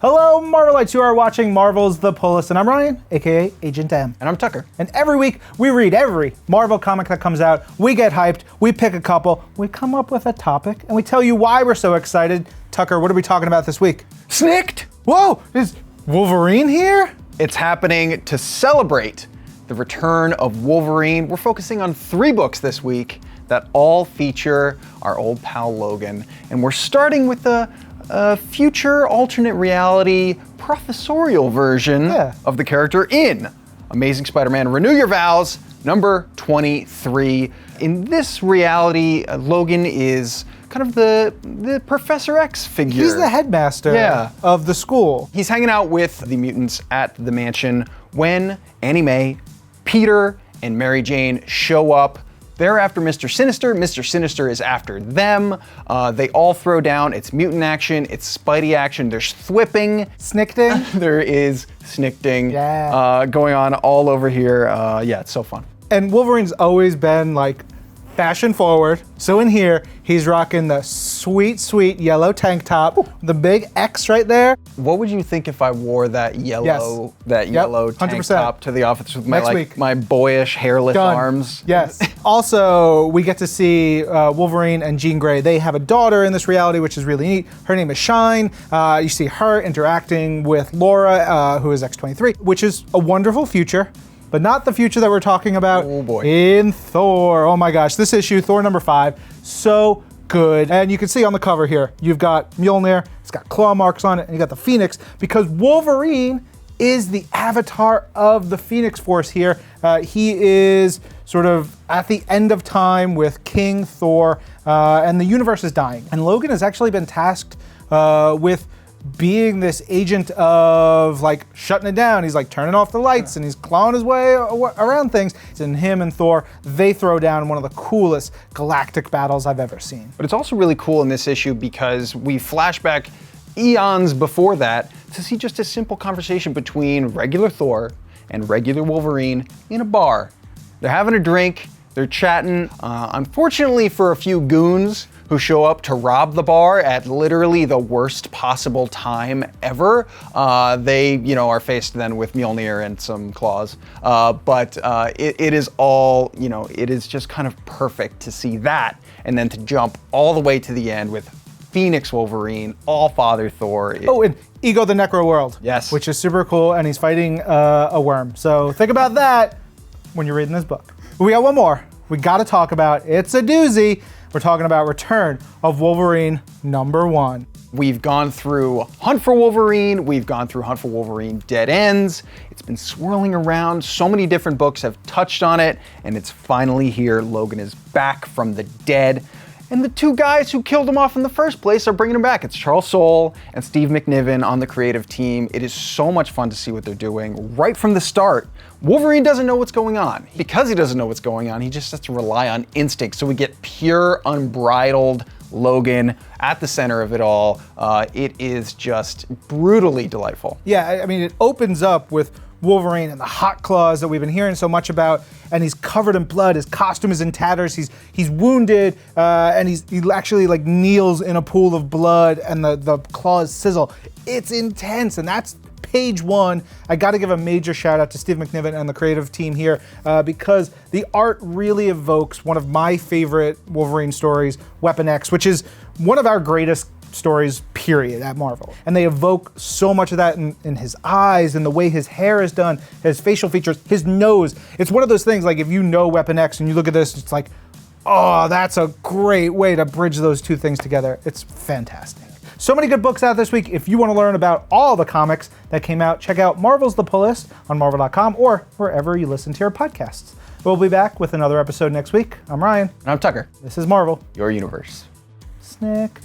Hello, Marvelites. You are watching Marvel's The Pull List, and I'm Ryan, a.k.a. Agent M. And I'm Tucker. And every week, we read every Marvel comic that comes out, we get hyped, we pick a couple, we come up with a topic, and we tell you why we're so excited. Tucker, what are we talking about this week? Snicked! Whoa, is Wolverine here? It's happening to celebrate the return of Wolverine. We're focusing on 3 books this week that all feature our old pal Logan. And we're starting with the future alternate reality professorial version of the character in Amazing Spider-Man Renew Your Vows, number 23. In this reality, Logan is kind of the Professor X figure. He's the headmaster of the school. He's hanging out with the mutants at the mansion when Annie Mae, Peter, and Mary Jane show up. They're after Mr. Sinister. Mr. Sinister is after them. They all throw down. It's mutant action. It's Spidey action. There's thwipping. Snickting. There is snickting going on all over here. Yeah, it's so fun. And Wolverine's always been like fashion forward. So in here, he's rocking the sweet, sweet yellow tank top, the big X right there. What would you think if I wore that yellow, yellow tank 100%. top to the office with my Next my boyish hairless arms? Yes. Also, we get to see Wolverine and Jean Grey. They have a daughter in this reality, which is really neat. Her name is Shine. You see her interacting with Laura, who is X-23, which is a wonderful future. But not the future that we're talking about in Thor. Oh my gosh, this issue, Thor number 5, so good. And you can see on the cover here, you've got Mjolnir, it's got claw marks on it, and you got the Phoenix, because Wolverine is the avatar of the Phoenix Force here. He is sort of at the end of time with King Thor, and the universe is dying. And Logan has actually been tasked with being this agent of like shutting it down. He's like turning off the lights and he's clawing his way around things. And him and Thor, they throw down one of the coolest galactic battles I've ever seen. But it's also really cool in this issue because we flash back eons before that to see just a simple conversation between regular Thor and regular Wolverine in a bar. They're having a drink, they're chatting. Unfortunately for a few goons who show up to rob the bar at literally the worst possible time ever, they, are faced then with Mjolnir and some claws. But it is all, it is just kind of perfect to see that and then to jump all the way to the end with Phoenix Wolverine, All-Father Thor. Oh, and Ego the Necro World. Yes. Which is super cool, and he's fighting a worm. So think about that when you're reading this book. We got one more we gotta talk about. It's a doozy. We're talking about Return of Wolverine number 1. We've gone through Hunt for Wolverine, we've gone through Hunt for Wolverine Dead Ends. It's been swirling around, so many different books have touched on it, and it's finally here. Logan is back from the dead. And the 2 guys who killed him off in the first place are bringing him back. It's Charles Soule and Steve McNiven on the creative team. It is so much fun to see what they're doing right from the start. Wolverine doesn't know what's going on. Because he doesn't know what's going on, he just has to rely on instinct. So we get pure, unbridled Logan at the center of it all. It is just brutally delightful. Yeah, I mean, it opens up with Wolverine and the hot claws that we've been hearing so much about, and he's covered in blood. His costume is in tatters. He's wounded, and he actually like kneels in a pool of blood, and the claws sizzle. It's intense, and that's page 1. I got to give a major shout out to Steve McNiven and the creative team here because the art really evokes one of my favorite Wolverine stories, Weapon X, which is one of our greatest stories, period, at Marvel. And they evoke so much of that in his eyes and the way his hair is done, his facial features, his nose. It's one of those things, like if you know Weapon X and you look at this, it's like, oh, that's a great way to bridge those 2 things together. It's fantastic. So many good books out this week. If you want to learn about all the comics that came out, check out Marvel's The Pull List on Marvel.com or wherever you listen to your podcasts. We'll be back with another episode next week. I'm Ryan. And I'm Tucker. This is Marvel. Your universe. Snicked.